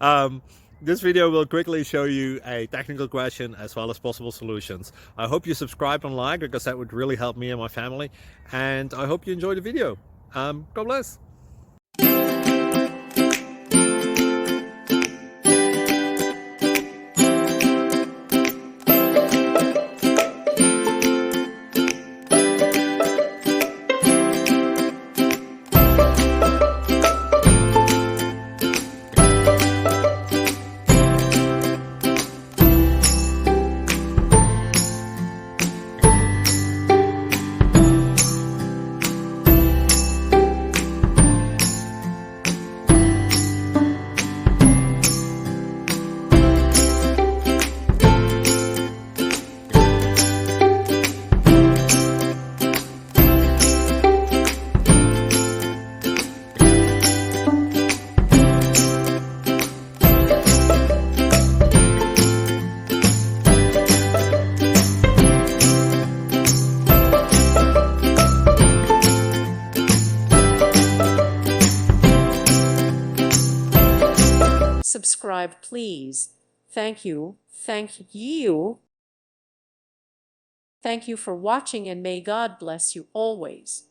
um, this video will quickly show you a technical question as well as possible solutions. I hope you subscribe and like, because that would really help me and my family. And I hope you enjoy the video. God bless. Subscribe, please. Thank you. Thank you. Thank you for watching, and may God bless you always.